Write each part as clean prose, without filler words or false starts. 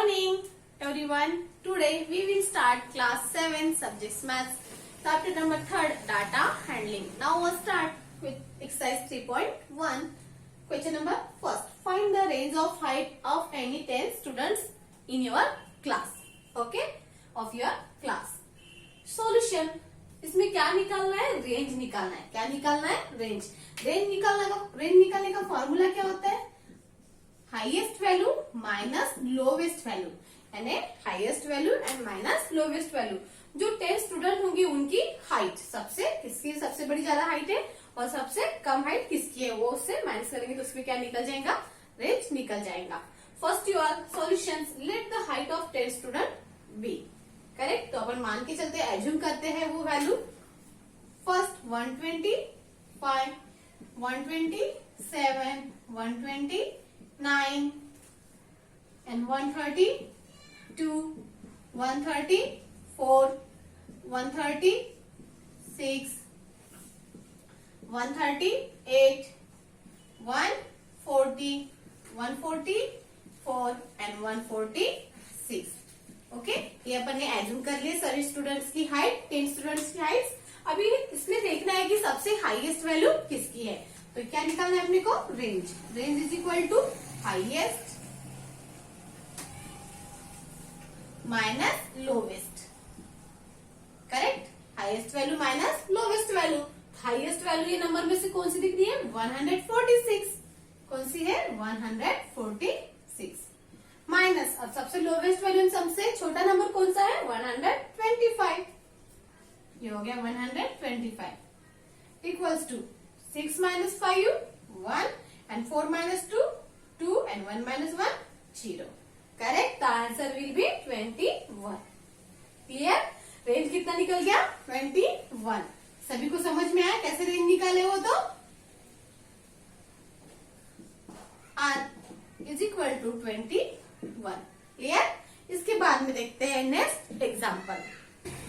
morning, everyone. Today we will start class 7 subjects maths, chapter number 3rd, data handling. Now we'll start with exercise 3.1. Question number first. Find the range of height of any 10 students in your class. Okay? Of your class. Solution. इसमें क्या निकालना है? Range निकालना है. क्या निकालना है? Range. Range निकालने का फॉर्मूला क्या होता है? Highest value minus lowest value, यानी highest value and minus lowest value. जो 10 स्टूडेंट होंगे उनकी हाइट, किसकी सबसे बड़ी ज्यादा हाइट है और सबसे कम हाइट किसकी है, वो उससे माइनस करेंगे तो उसमें क्या निकल जाएगा? रेंज निकल जाएगा. First your solutions. Let the height of 10 student be. Correct. तो अपन मान के चलते एज्यूम करते हैं वो value. First 125, 127, 129 and 132, 134, 136, 138, 140, 144 and 146. Okay, ये अपन ने एज्यूम कर लिए सारे स्टूडेंट्स की हाइट, 10 स्टूडेंट्स की हाइट. अभी इसमें देखना है कि सबसे हाईएस्ट वैल्यू किसकी है. तो क्या निकालना है अपने को? Range. Range is equal to highest minus lowest. Correct. Highest value minus lowest value. Highest value ये नंबर में से कौन सी दिख रही है? 146. कौन सी है? 146. माइनस, अब सबसे लोवेस्ट वैल्यू सबसे छोटा नंबर कौन सा है? 125. ये हो गया 125. Equals to 6 minus 5, 1 and 4 minus 2, 2 and 1 minus 1, 0. Correct. The answer will be 21. Clear? Range कितना निकल गया? 21. सभी को समझ में आया कैसे रेंज निकाले हो? तो R is equal to 21. Clear? इसके बाद में देखते हैं नेक्स्ट एग्जाम्पल.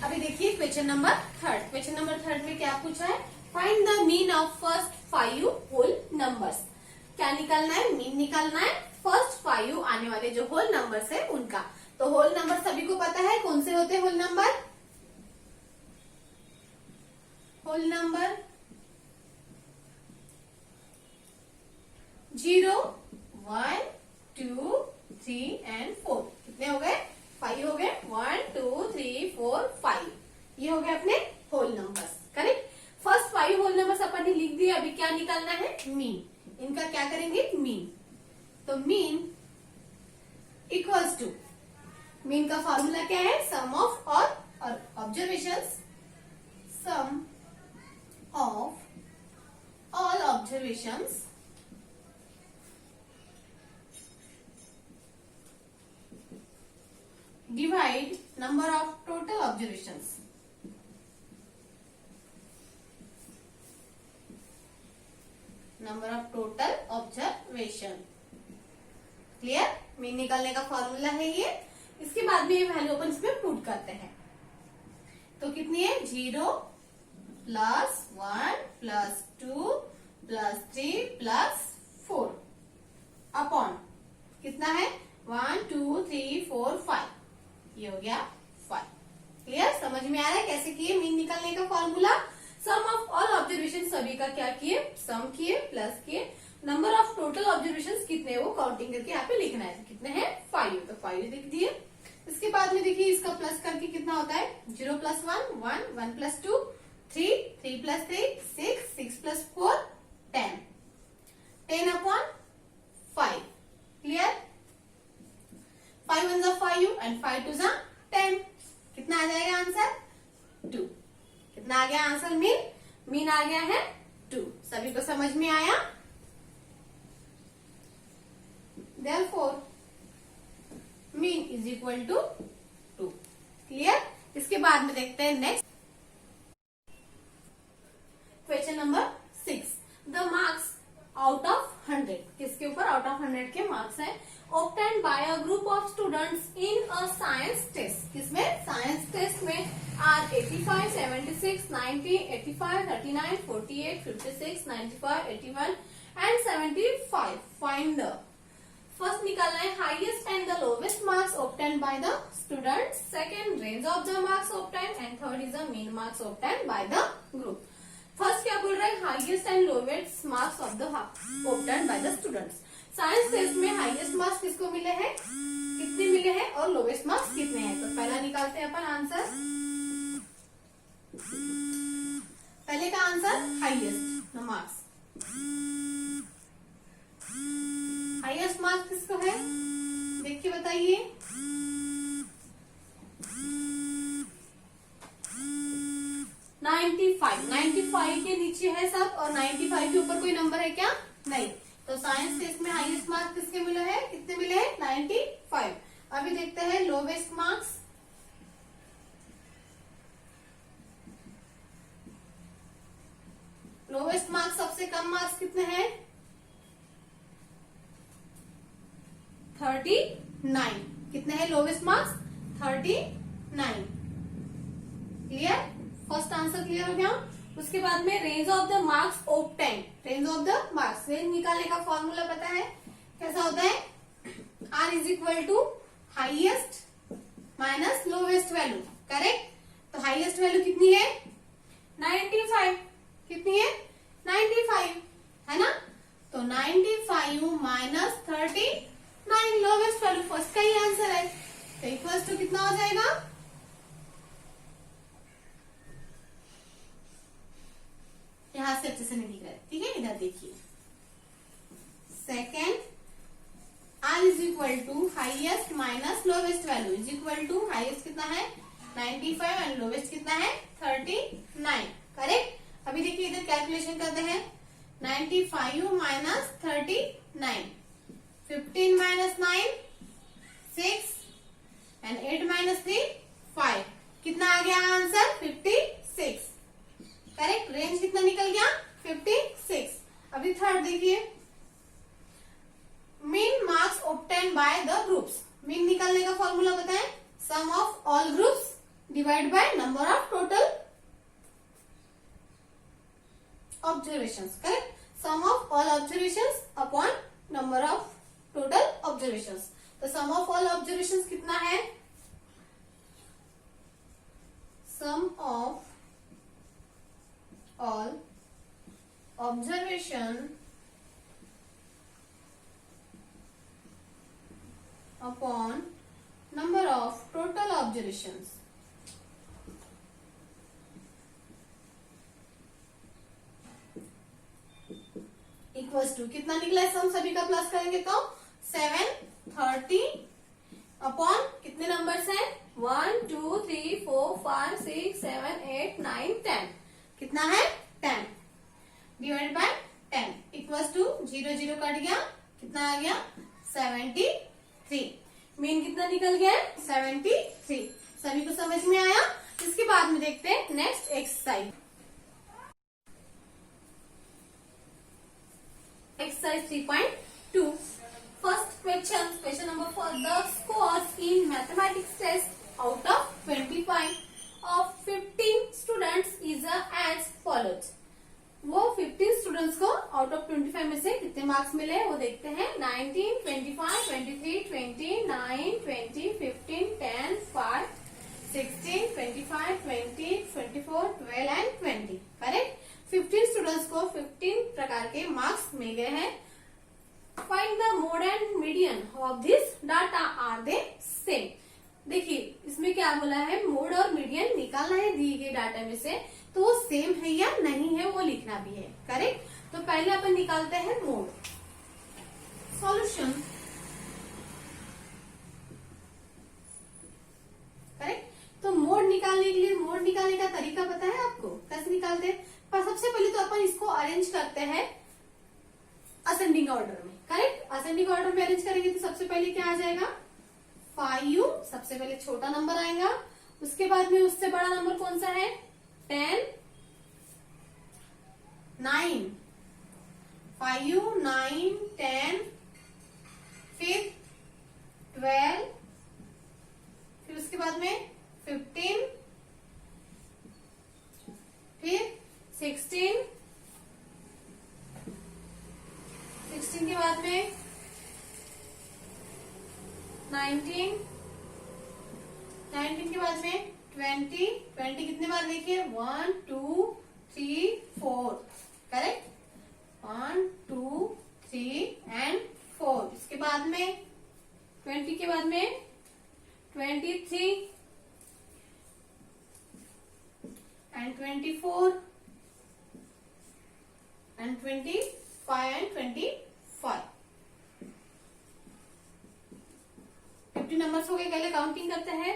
अभी देखिए क्वेश्चन नंबर 3. क्वेश्चन नंबर 3 में क्या पूछा है? Find the mean of first 5 whole numbers. क्या निकालना है? मीन निकालना है फर्स्ट 5 आने वाले जो होल नंबर्स है उनका. तो होल नंबर सभी को पता है कौन से होते हैं whole number? Whole number 0, 1, 2, 3 and 4. कितने हो गए? 5 हो गए. 1, 2, 3, 4, 5. ये हो गए अपने whole numbers. Correct. First 5 whole numbers अपन ने लिख दिए. अभी क्या निकालना है? मीन. इनका क्या करेंगे? मीन. तो मीन इक्वल्स टू, मीन का फॉर्मूला क्या है? Sum of all observations, sum of all observations divide number of total observations. Number of total observation. Clear? Mean निकालने का फॉर्मूला है ये. इसके बाद में ये वैल्यू अपन इसमें पुट करते हैं. तो कितनी है? 0 plus 1 plus 2 plus 3 plus 4 upon कितना है? 1, 2, 3, 4, 5. ये हो गया 5. क्लियर? समझ में आ रहा है कैसे किए मीन निकालने का formula? Sum of all observation सभी का क्या किए? सम किए, प्लस किए. नंबर ऑफ टोटल ऑब्जर्वेशन कितने वो काउंटिंग करके यहाँ पे लिखना है. कितने हैं? 5. तो 5 लिख दिए. इसके बाद में देखिए इसका प्लस करके कितना होता है? 0 plus 1, 1, 1 plus 2, 3, 3 plus 3, 6, 6 plus 4, 10. 10 upon 5. Clear? 5 1 जा 5 एंड 5 2 जा 10. कितना आ जाएगा आंसर? 2. कितना आ गया आंसर? मीन. मीन आ गया है 2. सभी को समझ में आया? Therefore, mean is equal to 2. Clear? इसके बाद में देखते हैं next question number 6. The marks out of 100. किसके ऊपर? आउट ऑफ 100 के मार्क्स हैं. obtained by a group of students in a science test. किसमें? साइंस टेस्ट में. are 85, 76, 90, 85, 39, 48, 56, 95, 81 and 75. Find the. First निकालना है highest and the lowest marks marks obtained by the students, second range of the marks obtained, and third is the mean marks obtained by the group. First क्या बोल रहा है, highest and lowest marks of the obtained by the students. Science test में highest marks किसको मिले हैं, कितने मिले हैं, और लोवेस्ट मार्क्स कितने हैं. तो पहला निकालते हैं अपन आंसर. पहले का answer highest marks. Highest marks किसको है, देख के बताइए. 95 के नीचे है सब, और 95 के ऊपर कोई नंबर है क्या, नहीं. तो साइंस टेस्ट में हाईएस्ट मार्क्स किसके मिले हैं, कितने मिले हैं, 95. अभी देखते हैं लोवेस्ट मार्क्स. लोवेस्ट मार्क्स सबसे कम मार्क्स कितने हैं, 39. कितने हैं lowest marks, 39. Clear, first answer clear हो गया. उसके बाद में range of the marks obtain. Range of the marks, range निकालने का फॉर्मूला पता है कैसा होता है, R is equal to highest minus lowest value. Correct. तो हाईएस्ट वैल्यू कितनी है, 95. कितनी है, 95 है ना. तो 95 माइनस 39 लोवेस्ट वैल्यू, फर्स्ट का ही आंसर है. तो इक्वल्स टू कितना हो जाएगा, यहां से अच्छे से नहीं दिख रहा है, ठीक है, इधर देखिए. Second, R is equal to highest minus lowest value is equal to highest कितना है 95 एंड लोवेस्ट कितना है 39. करेक्ट. अभी देखिए इधर कैलकुलेशन करते हैं. 95 माइनस 39, 15 माइनस 9 6 एंड 8 माइनस 3 5. कितना आ गया आंसर, 56. करेक्ट. रेंज कितना निकल गया, 56. अभी थर्ड देखिए, mean marks obtained by the groups. Mean निकालने का फॉर्मूला बताएं, sum of all groups divide by number of total observations. Correct. Sum of all observations upon number of total observations. तो sum of all observations कितना है, sum of all observation upon number of total observations equals to कितना निकला है, सम सभी का plus करेंगे तो 730 अपॉन कितने नंबर्स हैं, 1 2 3 4 5 6 7 8 9 10. कितना है 10 divide by 10 equals to 0 0 cut गया, कितना आ गया 73. मीन कितना निकल गया 73. सभी को समझ में आया. इसके बाद में देखते हैं next exercise. Exercise 3.2. First question number 4. The scores in mathematics test out of 25 of 15 students is as follows. वो 15 स्टूडेंट्स को आउट ऑफ 25 में से कितने मार्क्स मिले वो देखते हैं. 19, 25, 23, 20, 9, 20, 15, 10, 5, 16, 25, 20, 24, 12 एंड 20. करेक्ट. 15 स्टूडेंट्स को 15 प्रकार के मार्क्स मिल गए हैं. Find the mode and median of this data, are they same. देखिए इसमें क्या बोला है, मोड और मीडियन निकालना है दिए गए डाटा में से, तो वो सेम है या नहीं है वो लिखना भी है. करेक्ट. तो पहले अपन निकालते हैं मोड. सॉल्यूशन. करेक्ट. तो मोड निकालने के लिए, मोड निकालने का तरीका पता है आपको कैसे निकालते हैं. पर सबसे पहले तो अपन इसको अरेंज करते हैं असेंडिंग ऑर्डर में. करेक्ट. असेंडिंग ऑर्डर में अरेंज करेंगे तो सबसे पहले क्या आ जाएगा, 5. सबसे पहले छोटा नंबर आएगा, उसके बाद में उससे बड़ा नंबर कौन सा है, 10, 9. 5, 9, 10, फिर 12, फिर उसके बाद में 15, फिर 16, 16 के बाद में 19, 19 के बाद में 20, 20 कितने बार देखिए 1 2 3 4, करेक्ट 1 2 3 एंड 4। इसके बाद में 20 के बाद में 23 and 24 and 25 and 25। 50 नंबर्स हो गए। पहले काउंटिंग करते हैं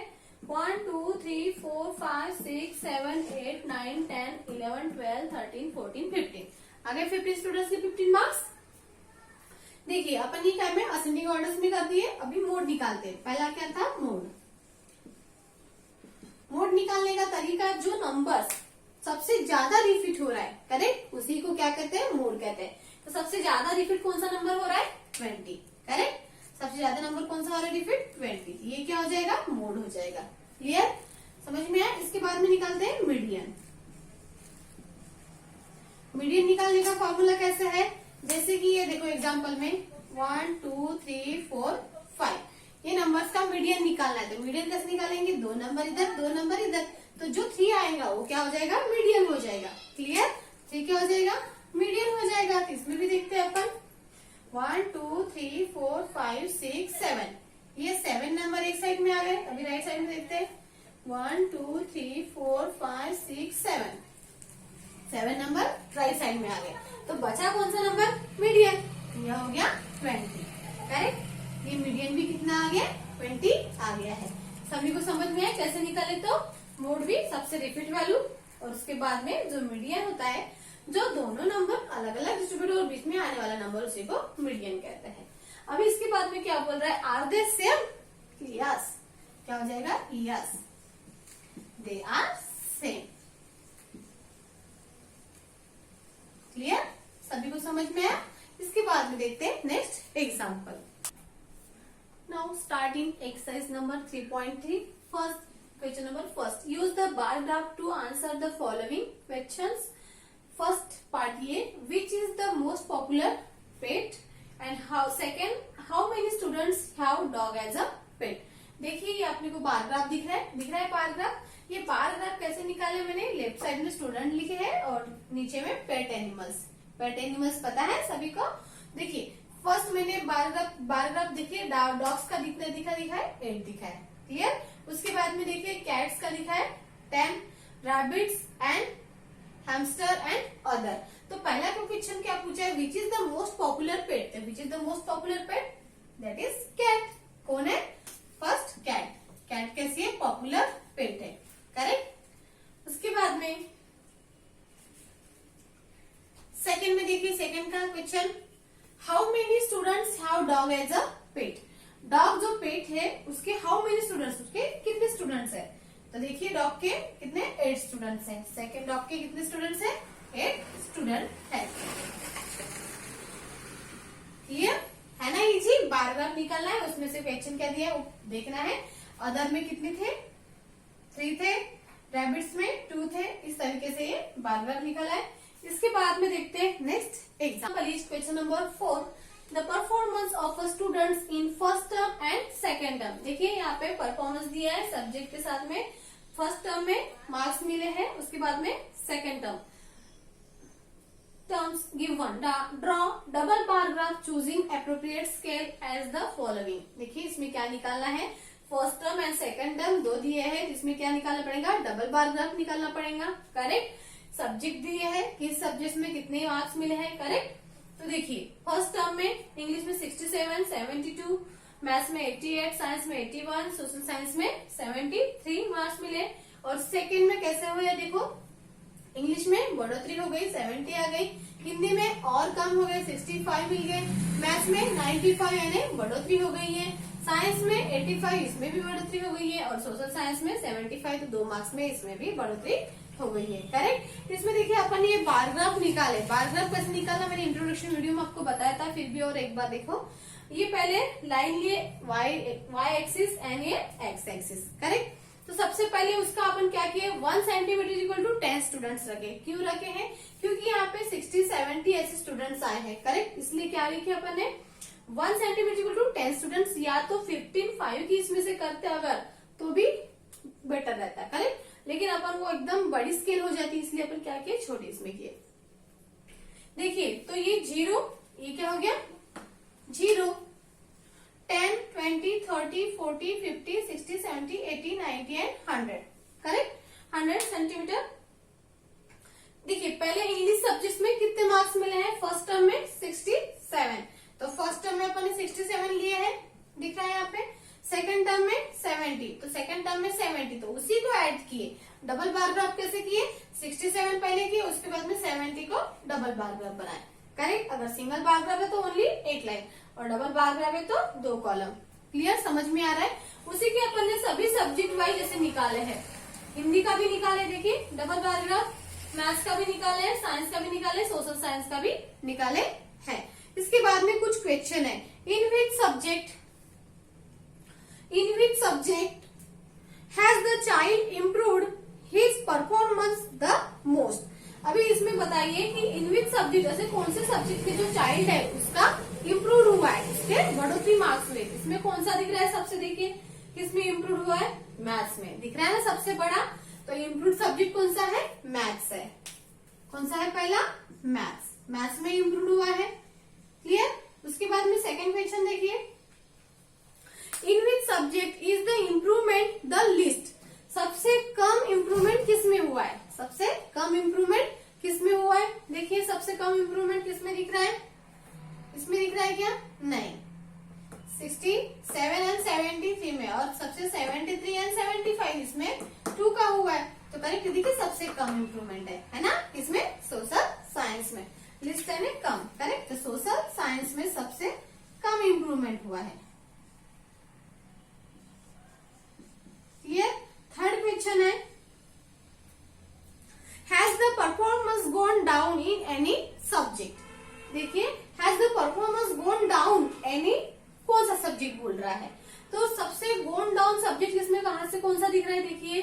1 2 3 4 5 6 7 8 9 10 11 12 13 14 15। आगे 50 स्टूडेंट्स के 15 मार्क्स। देखिए अपन ये क्या में असेंडिंग ऑर्डर्स में कर दिए। अभी मोड निकालते हैं। पहला क्या था मोड। मोड निकालने का तरीका, जो नंबर सबसे ज्यादा रिपीट हो रहा है, करेक्ट, उसी को क्या कहते हैं मोड कहते हैं। तो सबसे ज्यादा रिपीट कौन सा नंबर हो रहा है 20, करेक्ट। सबसे ज्यादा नंबर कौन सा हो रहा है रिपीट 20, ये क्या हो जाएगा मोड हो जाएगा। क्लियर, समझ में आया। इसके बाद में निकालते हैं मीडियन। मीडियन निकालने का फॉर्मूला कैसे है, जैसे कि ये देखो एग्जांपल में 1 2 3 4 5, ये नंबर्स का मीडियन निकालना है। तो मीडियन कैसे निकालेंगे, 2 नंबर इधर 2 नंबर इधर, तो जो 3 आएगा वो क्या हो जाएगा मीडियन हो जाएगा। क्लियर, 3 क्या हो जाएगा मीडियन हो जाएगा। तो इसमें भी देखते हैं अपन 1 2 3 4 5 6 7, ये 7 नंबर एक साइड में आ गए। अभी राइट साइड में देखते हैं 1 2 3 4 5 6 7, 7 नंबर राइट साइड में आ गए। तो बचा कौन सा नंबर मीडियन, यह हो गया 20, करेक्ट। ये मीडियन भी कितना आ गया 20 आ गया है। सभी को समझ में आया कैसे निकाले। तो मोड भी सबसे रिपीट वैल्यू, और उसके बाद में जो मीडियन होता है, जो दोनों नंबर अलग अलग डिस्ट्रीब्यूट और बीच में आने वाला नंबर, उसी को मीडियन कहते हैं। अभी इसके बाद में क्या बोल रहा है, आर दे सेम, यस, क्या हो जाएगा yes, they are same. Clear, सभी को समझ में आया। इसके बाद में देखते हैं next example. Now starting exercise number 3.3, first question number first, use the bar graph to answer the following questions. First part ये, which is the most popular pet, and how, second, how many students have dog as a pet। देखिए ये अपने को bar graph दिख रहा है bar graph. ये bar graph कैसे निकाले, मैंने लेफ्ट साइड में स्टूडेंट लिखे हैं और नीचे में पेट एनिमल्स। पेट एनिमल्स पता है सभी को। देखिए फर्स्ट मैंने बार ग्राफ देखिए डॉग्स का कितना दिखा है 8 दिखा है। क्लियर, उसके बाद में देखिए कैट्स का दिखा है 10, rabbits and hamster and other. तो पहला क्वेश्चन क्या पूछा है, which is the most popular pet. Which is the most popular pet, that is cat. कौन है, फर्स्ट कैट। कैट कैसी है, पॉपुलर पेट है, करेक्ट। उसके बाद में सेकंड में देखिए, सेकंड का question, how many students have dog as a pet. Dog जो पेट है उसके हाउ मेनी स्टूडेंट्स, उसके कितने स्टूडेंट्स है। तो देखिए डॉग के कितने 8 स्टूडेंट्स हैं। सेकंड डॉग के कितने स्टूडेंट्स हैं, 8 स्टूडेंट है। क्लियर है ना, इजी। बार ग्राफ निकालना है, उसमें से क्वेश्चन क्या दिया है देखना है। अदर में कितने थे, 3 थे, रैबिट्स में 2 थे। इस तरीके से ये बार ग्राफ निकाला है। इसके बाद में देखते हैं next example is question number 4, the performance of students in first term and second term. देखिए यहाँ पे परफॉर्मेंस दिया है सब्जेक्ट के साथ में। फर्स्ट टर्म में मार्क्स मिले हैं, उसके बाद में second term. Terms given, draw double bar graph choosing appropriate scale as the following. देखिए इसमें क्या निकालना है, first term and second term 2 दिए हैं, जिसमें क्या निकालना पड़ेगा, डबल बार ग्राफ निकालना पड़ेगा, करेक्ट। सब्जेक्ट दिए है, किस सब्जेक्ट में कितने मार्क्स मिले हैं, करेक्ट। तो देखिए फर्स्ट टर्म में इंग्लिश में 67, 72, मैथ्स में 88, साइंस में 81, सोशल साइंस में 73 मार्क्स मिले। और सेकंड में कैसे हुआ देखो, इंग्लिश में बढ़ोतरी हो गई 70 आ गई, हिंदी में और कम हो गए 65 मिल गए, मैथ्स में 95 यानी बढ़ोतरी हो गई है, साइंस में 85 इसमें भी बढ़ोतरी हो गई है, और सोशल साइंस में 75 तो 2 मार्क्स में इसमें भी बढ़ोतरी हो गई है, करेक्ट। इसमें देखिए अपन ये बार ग्राफ निकाले। बार ग्राफ कैसे निकालना मैंने इंट्रोडक्शन वीडियो में आपको बताया था, फिर भी और एक बार देखो। ये पहले लाइन लिए y एक्सिस एंड ये x एक्सिस, करेक्ट। तो सबसे पहले उसका अपन क्या किए, 1 सेंटीमीटर इक्वल टू 10 स्टूडेंट्स रखे। क्यों रखे हैं, क्योंकि यहाँ पे 60-70 ऐसे स्टूडेंट्स आए हैं, करेक्ट। इसलिए क्या लिखे अपन ने 1 सेंटीमीटर इक्वल टू 10 स्टूडेंट्स। या तो 15 5 की इसमें से करते अगर तो भी बेटर रहता है, करेक्ट। लेकिन अपन वो एकदम बड़ी स्केल हो जाती है, इसलिए अपन क्या किए, छोटी इसमें किए। देखिए तो ये 0, ये क्या हो गया 0, 10, 20, 30, 40, 50, 60, 70, 80, 90 एंड 100, करेक्ट। 100 सेंटीमीटर। देखिए पहले इंग्लिश सब्जेक्ट में कितने मार्क्स मिले हैं, फर्स्ट टर्म में 67, तो फर्स्ट टर्म में अपन ने 67 लिए हैं, दिख रहा है यहाँ पे। सेकंड टर्म में 70, तो सेकंड टर्म में 70, तो उसी को ऐड किए। डबल बार ग्राफ कैसे किए, 67 पहले किए, उसके बाद में 70 को डबल बार ग्राफ बनाए, करेक्ट। अगर सिंगल बार ग्राफ है तो ओनली एक लाइन, और डबल बार ग्राफ है तो 2 कॉलम। क्लियर, समझ में आ रहा है। उसी के अपन ने सभी सब्जेक्ट वाइज जैसे निकाले हैं, हिंदी का भी निकाले, देखिए डबल बार ग्राफ, मैथ्स का भी निकाले, साइंस का भी निकाले, सोशल साइंस का भी निकाले हैं। इसके बाद में कुछ क्वेश्चन है, in which subject has the child improved his performance the most. अभी इसमें बताइए कि इन विच सब्जेक्ट, जैसे कौन से सब्जेक्ट के जो चाइल्ड है उसका इम्प्रूव हुआ है, इसके बढ़ोतरी मार्क्स हुए। इसमें कौन सा दिख रहा है, सबसे देखिए किसमें इम्प्रूव हुआ है, मैथ्स में दिख रहा है ना सबसे बड़ा। तो इम्प्रूव सब्जेक्ट कौन सा है, मैथ्स है। कौन सा है पहला, मैथ्स, मैथ्स में इम्प्रूव हुआ है। क्लियर। उसके बाद में सेकंड क्वेश्चन देखिए, in which subject is the improvement the least. सबसे कम इम्प्रूवमेंट किसमें हुआ है, सबसे कम इम्प्रूवमेंट किसमें हुआ है। देखिए सबसे कम इम्प्रूवमेंट किसमें दिख रहा है, इसमें दिख रहा है क्या, नहीं, 67 एंड 73 में, और सबसे 73 एंड 75 इसमें 2 का हुआ है। तो करेक्ट, देखिए सबसे कम इम्प्रूवमेंट है ना, इसमें सोशल साइंस में। लिस्ट है कम, करेक्ट। तो सोशल साइंस में सबसे कम इम्प्रूवमेंट हुआ है। क्लियर। थर्ड क्वेश्चन है, has the performance gone down in any subject. देखिए has the performance gone down any, कौन सा सब्जेक्ट बोल रहा है। तो सबसे गॉन डाउन सब्जेक्ट इसमें कहां से कौन सा दिख रहा है, देखिए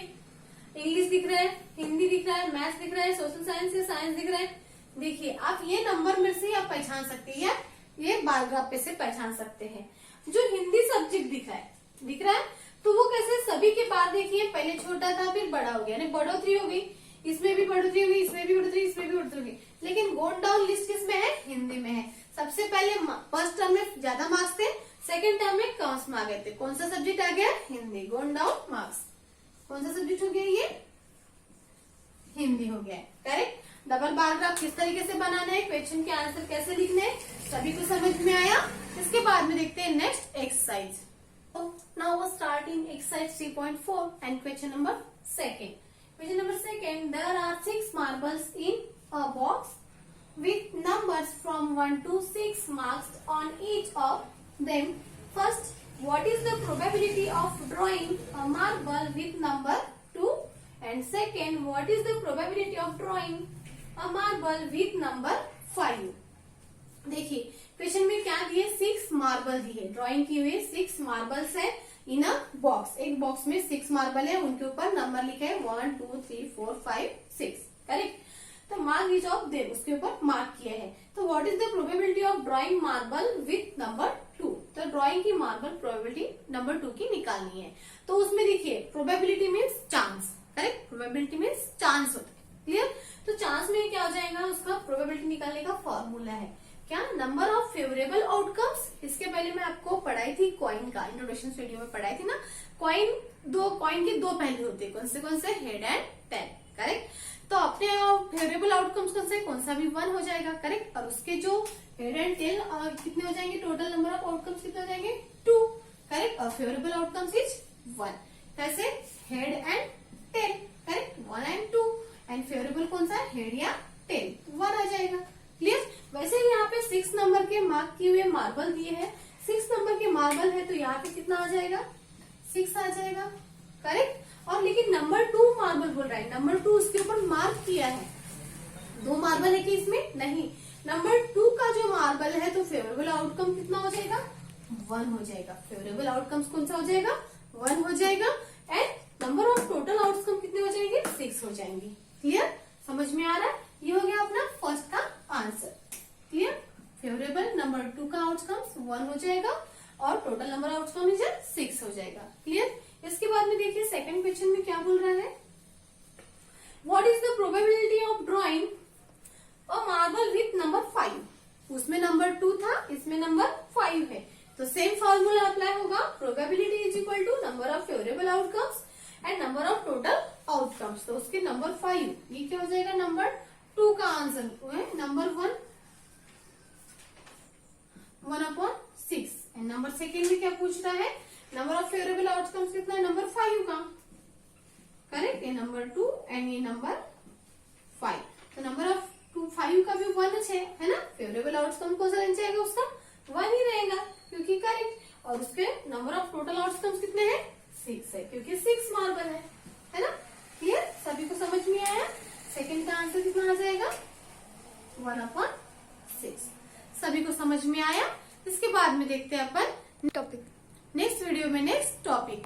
इंग्लिश दिख रहा है, हिंदी दिख रहा है, मैथ्स दिख रहा है, सोशल साइंस या साइंस दिख रहा है। देखिए आप ये नंबर में से आप पहचान सकते हैं, ये बार ग्राफ पे से पहचान सकते हैं। जो हिंदी सब्जेक्ट दिख रहा है तो वो कैसे, सभी के बाद देखिए पहले छोटा था फिर बड़ा हो गया, यानी बढ़ोतरी हो गई, इसमें भी बढ़ोतरी होगी, इसमें भी बढ़ोतरी, इसमें भी बढ़ोतरी होगी। लेकिन गोन डाउन लिस्ट किसमें है, हिंदी में है। सबसे पहले फर्स्ट टर्म में ज्यादा मार्क्स थे, सेकंड टर्म में कम मार्क्स आ गए थे। कौन सा सब्जेक्ट आ गया, हिंदी। गोन डाउन मार्क्स, कौन सा सब्जेक्ट हो गया, ये हिंदी हो गया, करेक्ट। डबल बार ग्राफ किस तरीके से बनाना है, क्वेश्चन के आंसर कैसे लिखने हैं, सभी को समझ में आया। इसके बाद में देखते हैं next exercise. Now we start in exercise 3.4 and question number second. Question number second, there are 6 marbles in a box with numbers from 1 to 6 marked on each of them. First, what is the probability of drawing a marble with number 2? And second, what is the probability of drawing a marble with number 5? देखिए question में क्या दिए, 6 marble दिए, drawing की हुई 6 marbles है इन अ box. एक box में 6 मार्बल है, उनके ऊपर नंबर लिखे है 1 2 3 4 5 6, करेक्ट। तो मार्क ईच ऑफ देम, उसके ऊपर मार्क किया है। तो what is the probability of drawing marble with number 2। तो ड्राइंग की मार्बल प्रोबेबिलिटी नंबर 2 की निकालनी है। तो उसमें देखिए probability means chance, correct. Probability means chance होता है, क्लियर। तो चांस में क्या हो जाएगा, उसका प्रोबेबिलिटी निकालने का फॉर्मूला है क्या, नंबर ऑफ फेवरेबल आउटकम्स। इसके पहले मैं आपको पढ़ाई थी कॉइन का, इंट्रोडक्शन वीडियो में पढ़ाई थी ना। कॉइन के दो पहलू होते हैं, कौन से हेड एंड टेल, करेक्ट। तो अपने फेवरेबल आउटकम्स कौन सा भी 1 हो जाएगा, करेक्ट। और उसके जो हेड एंड टेल कितने हो जाएंगे, टोटल नंबर ऑफ आउटकम्स कितने हो जाएंगे 2, करेक्ट। और फेवरेबल आउटकम्स इज 1, कैसे, head and tail, correct, 1 and 2। And favourable कौन सा, हेड या टेल, 1 आ जाएगा, क्लियर। वैसे ही यहाँ पे 6 नंबर के मार्क किए हुए मार्बल दिए हैं, 6 नंबर के मार्बल है तो यहाँ पे कितना आ जाएगा, 6 आ जाएगा, करेक्ट। और लेकिन नंबर 2 मार्बल बोल रहा है, नंबर 2 उसके ऊपर मार्क किया है, 2 मार्बल है कि इसमें नहीं। नंबर 2 का जो मार्बल है तो फेवरेबल आउटकम कितना हो जाएगा, 1 हो जाएगा। फेवरेबल आउटकम्स कौन सा हो जाएगा, 1 हो जाएगा। And number of total outcome कितने हो जाएंगे, 6 हो जाएंगे, क्लियर, समझ में आ रहा है। ये हो गया अपना फर्स्ट का आंसर, क्लियर। फेवरेबल नंबर 2 का आउटकम्स 1 हो जाएगा और टोटल नंबर आउटकम इज 6 हो जाएगा, क्लियर। इसके बाद में देखिए सेकंड सेकंड क्वेश्चन में क्या बोल रहा है, what is the probability of drawing a marble with number 5। उसमें नंबर 2 था, इसमें नंबर 5 है, तो सेम फॉर्मूला अप्लाई होगा, probability is equal to number of favourable outcomes and number of total outcomes. तो उसके नंबर 5, ये क्या हो जाएगा, नंबर 2 का आंसर है नंबर 1/6 एंड नंबर सेकेंड में क्या पूछ रहा है, नंबर ऑफ फेवरेबल आउटकम्स कितना है, नंबर 5 का, करेक्ट, ये नंबर 2 एंड ये नंबर 5। तो नंबर ऑफ 5 का भी 1 है ना, फेवरेबल आउटकम कौन सा रहना चाहिए उसका 1 ही रहेगा क्योंकि करेक्ट, और उसके नंबर ऑफ टोटल आउटकम्स कितने हैं, 6 है क्योंकि 6 मार्बल है ना। क्लियर, सभी को समझ में आया। सेकंड का आंसर कितना आ जाएगा, 1/6। सभी को समझ में आया। इसके बाद में देखते हैं अपन टॉपिक, नेक्स्ट वीडियो में नेक्स्ट टॉपिक।